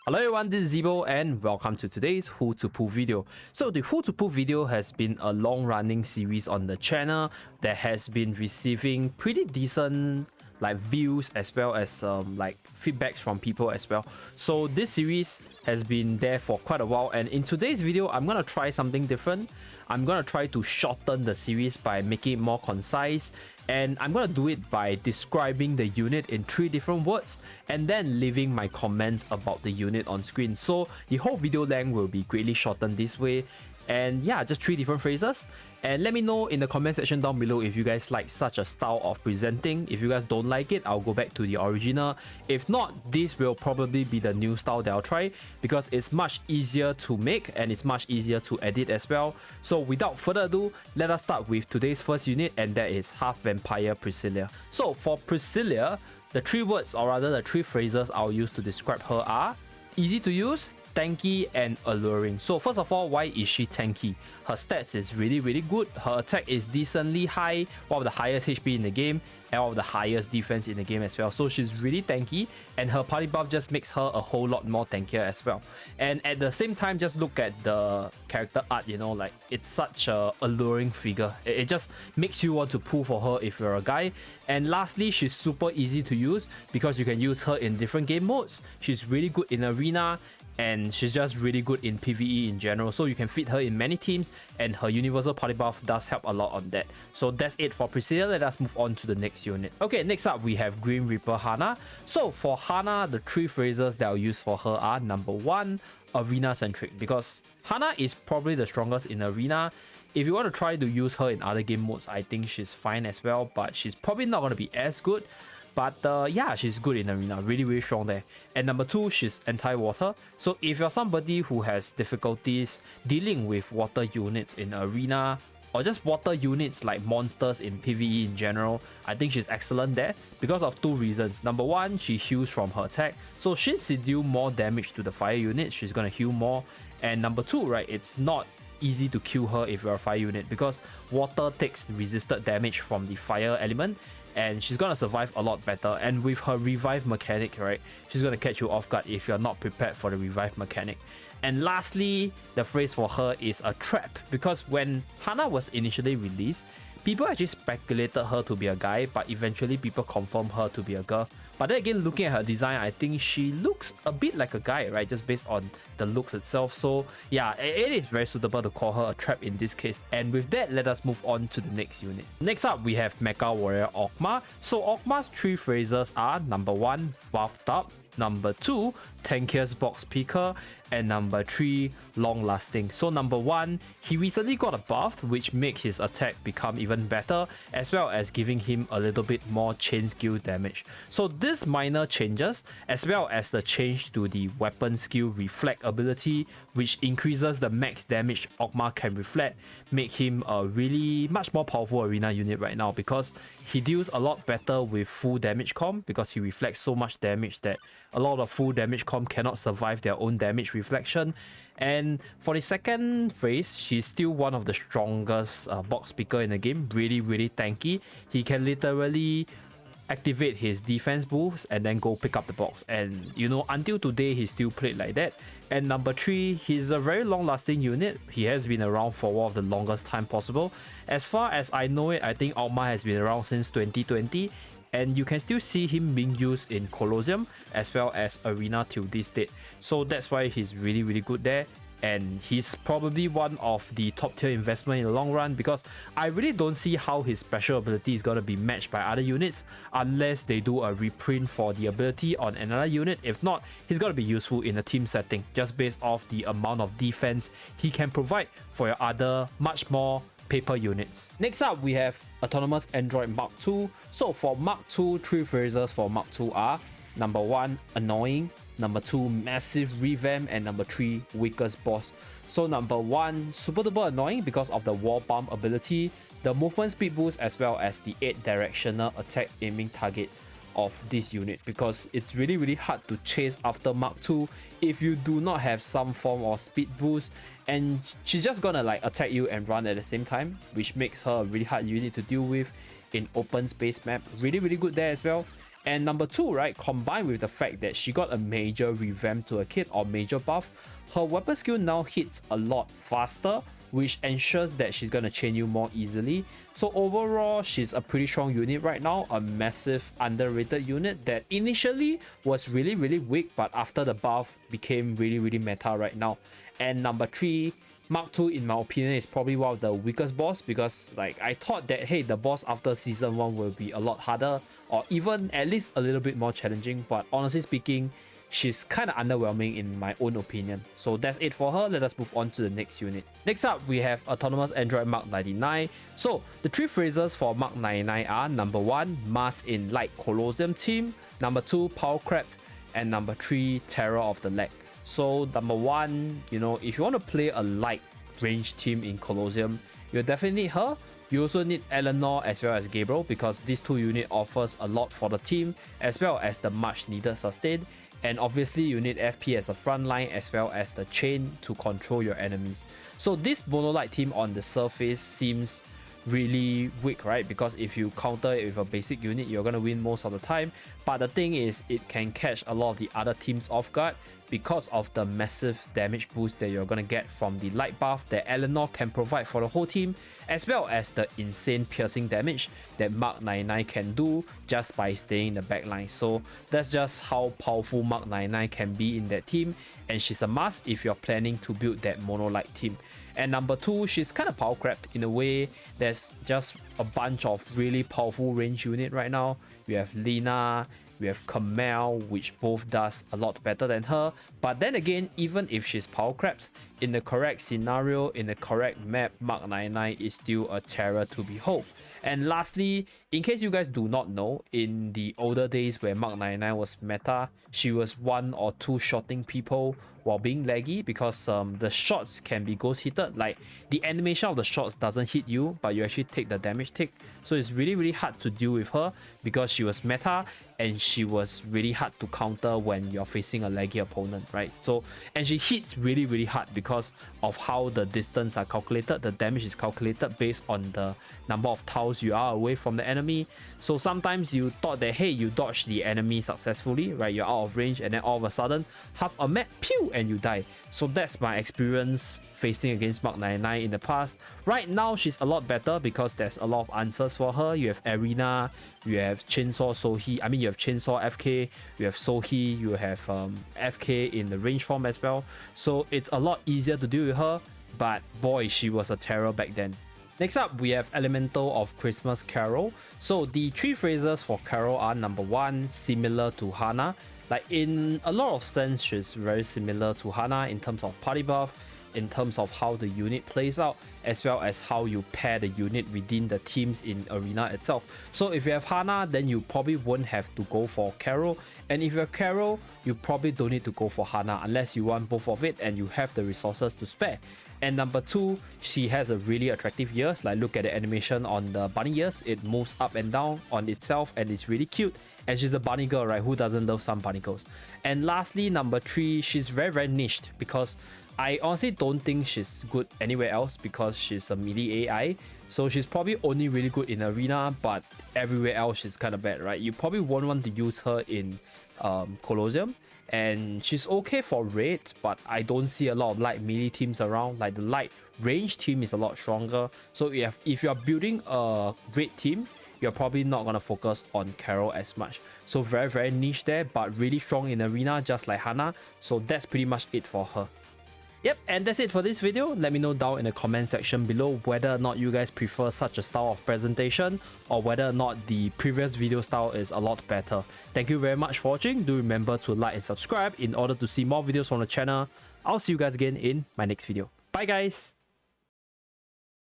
Hello everyone, this is Zibo and welcome to today's Who to Poo video. So the Who to Poo video has been a long running series on the channel that has been receiving pretty decent views as well as feedbacks from people as well. So this series has been there for quite a while, and in today's video I'm gonna try something different. I'm gonna try to shorten the series by making it more concise, and I'm gonna do it by describing the unit in 3 different words and then leaving my comments about the unit on screen. So the whole video length will be greatly shortened this way. And yeah, just 3 different phrases. And let me know in the comment section down below if you guys like such a style of presenting. If you guys don't like it, I'll go back to the original. If not, this will probably be the new style that I'll try because it's much easier to make and it's much easier to edit as well. So without further ado, let us start with today's first unit, and that is Half Vampire Priscilla. So for Priscilla, the 3 words, or rather the 3 phrases I'll use to describe her are easy to use, tanky, and alluring. So first of all, why is she tanky? Her stats is really good. Her attack is decently high, one of the highest HP in the game and one of the highest defense in the game as well. So she's really tanky, and her party buff just makes her a whole lot more tankier as well. And at the same time, just look at the character art, you know, like it's such a alluring figure. It just makes you want to pull for her if you're a guy. And lastly, she's super easy to use because you can use her in different game modes. She's really good in arena, and she's just really good in PvE in general, so you can fit her in many teams, and her universal party buff does help a lot on that. So that's it for Priscilla. Let us move on to the next unit. Okay, next up we have Grim Reaper Hana. So for Hana, the 3 phrases that I'll use for her are number 1, arena centric, because Hana is probably the strongest in arena. If you want to try to use her in other game modes, I think she's fine as well, but she's probably not going to be as good. But yeah, she's good in arena, really strong there. And number 2, she's anti-water. So if you're somebody who has difficulties dealing with water units in arena, or just water units like monsters in PvE in general, I think she's excellent there because of 2 reasons. Number 1, she heals from her attack. So since she deal more damage to the fire unit, she's gonna heal more. And number 2, right, it's not easy to kill her if you're a fire unit because water takes resisted damage from the fire element, and she's gonna survive a lot better. And with her revive mechanic, right, she's gonna catch you off guard if you're not prepared for the revive mechanic. And lastly, the phrase for her is a trap, because when Hana was initially released, people actually speculated her to be a guy, but eventually people confirmed her to be a girl. But then again, looking at her design, I think she looks a bit like a guy, right? Just based on the looks itself. So yeah, it is very suitable to call her a trap in this case. And with that, let us move on to the next unit. Next up, we have Mecha Warrior Ogma. So Ogma's 3 phrases are number 1, buffed up, number 2, tankiest box picker, and number 3, long lasting. So number 1, he recently got a buff which makes his attack become even better, as well as giving him a little bit more chain skill damage. So these minor changes, as well as the change to the weapon skill reflect ability, which increases the max damage Ogma can reflect, make him a really much more powerful arena unit right now, because he deals a lot better with full damage comp, because he reflects so much damage that a lot of full damage comp cannot survive their own damage reflection. And for the second phrase, she's still one of the strongest box picker in the game, really tanky. He can literally activate his defense boost and then go pick up the box, and you know, until today he still played like that. And number 3, he's a very long lasting unit. He has been around for one of the longest time possible. As far as I know it, I think Ogma has been around since 2020, and you can still see him being used in Colosseum as well as Arena till this date. So that's why he's really good there, and he's probably one of the top tier investment in the long run, because I really don't see how his special ability is going to be matched by other units unless they do a reprint for the ability on another unit. If not, he's going to be useful in a team setting just based off the amount of defense he can provide for your other much more paper units. Next up, we have Autonomous Android Mark II. So for Mark II, 3 phrases for Mark II are number 1, annoying, number 2, massive revamp, and number 3, weakest boss. So number 1, super duper annoying because of the wall bump ability, the movement speed boost, as well as the 8 directional attack aiming targets of this unit, because it's really hard to chase after Mark II if you do not have some form of speed boost, and she's just gonna like attack you and run at the same time, which makes her a really hard unit to deal with in open space map. Really good there as well. And number 2, right, combined with the fact that she got a major revamp to her kit or major buff, her weapon skill now hits a lot faster, which ensures that she's gonna chain you more easily. So overall, she's a pretty strong unit right now, a massive underrated unit that initially was really weak, but after the buff became really meta right now. And number 3, Mark 2 in my opinion is probably one of the weakest boss, because like I thought that hey, the boss after season 1 will be a lot harder or even at least a little bit more challenging, but honestly speaking, she's kind of underwhelming in my own opinion. So that's it for her. Let us move on to the next unit. Next up, we have Autonomous Android Mark 99. So the 3 phrases for Mark 99 are number 1, Mass in Light Colosseum Team, number 2, Power Craft, and number 3, Terror of the Leg. So number 1, you know, if you want to play a light range team in Colosseum, you'll definitely need her. You also need Eleanor as well as Gabriel, because these 2 units offers a lot for the team as well as the much needed sustain. And obviously you need FP as a front line as well as the chain to control your enemies. So this monolite team on the surface seems really weak, right? Because if you counter it with a basic unit, you're gonna win most of the time. But the thing is, it can catch a lot of the other teams off guard because of the massive damage boost that you're gonna get from the light buff that Eleanor can provide for the whole team, as well as the insane piercing damage that Mark 99 can do just by staying in the backline. So that's just how powerful Mark 99 can be in that team, and she's a must if you're planning to build that monolite team. And number 2, she's kind of power cracked in a way. There's just a bunch of really powerful range unit right now. You have Lina, we have Kamel, which both does a lot better than her. But then again, even if she's power cracked, in the correct scenario, in the correct map, Mark 99 is still a terror to behold. And lastly, in case you guys do not know, in the older days where Mark 99 was meta, she was 1 or 2 shotting people while being laggy, because the shots can be ghost hitted. Like the animation of the shots doesn't hit you, but you actually take the damage tick. So it's really hard to deal with her because she was meta and she was really hard to counter when you're facing a laggy opponent, right? So, and she hits really hard because of how the distance are calculated. The damage is calculated based on the number of tiles you are away from the enemy. So sometimes you thought that hey, you dodged the enemy successfully, right? You're out of range, and then all of a sudden half a map, pew, and you die. So that's my experience facing against Mark 99 in the past. Right now she's a lot better because there's a lot of answers for her. You have Arena, you have Chainsaw Sohi, I mean you have Chainsaw FK, you have Sohi, you have FK in the range form as well. So it's a lot easier to deal with her, but boy, she was a terror back then. Next up, we have Elemental of Christmas Carol. So the 3 phrases for Carol are number 1, similar to Hana. Like in a lot of sense, she's very similar to Hana in terms of party buff, in terms of how the unit plays out, as well as how you pair the unit within the teams in arena itself. So if you have Hana, then you probably won't have to go for Carol, and if you have Carol, you probably don't need to go for Hana unless you want both of it and you have the resources to spare. And number 2, she has a really attractive ears. Like look at the animation on the bunny ears, it moves up and down on itself and it's really cute. And she's a bunny girl, right? Who doesn't love some bunny girls? And lastly, number 3, she's very niched, because I honestly don't think she's good anywhere else because she's a melee AI. So she's probably only really good in arena, but everywhere else she's kind of bad, right? You probably won't want to use her in Colosseum. And she's okay for raid, but I don't see a lot of light melee teams around. Like the light range team is a lot stronger. So if you're building a raid team, you're probably not going to focus on Carol as much. So very niche there, but really strong in arena, just like Hana. So that's pretty much it for her. Yep, and that's it for this video. Let me know down in the comment section below whether or not you guys prefer such a style of presentation, or whether or not the previous video style is a lot better. Thank you very much for watching. Do remember to like and subscribe in order to see more videos from the channel. I'll see you guys again in my next video. Bye guys!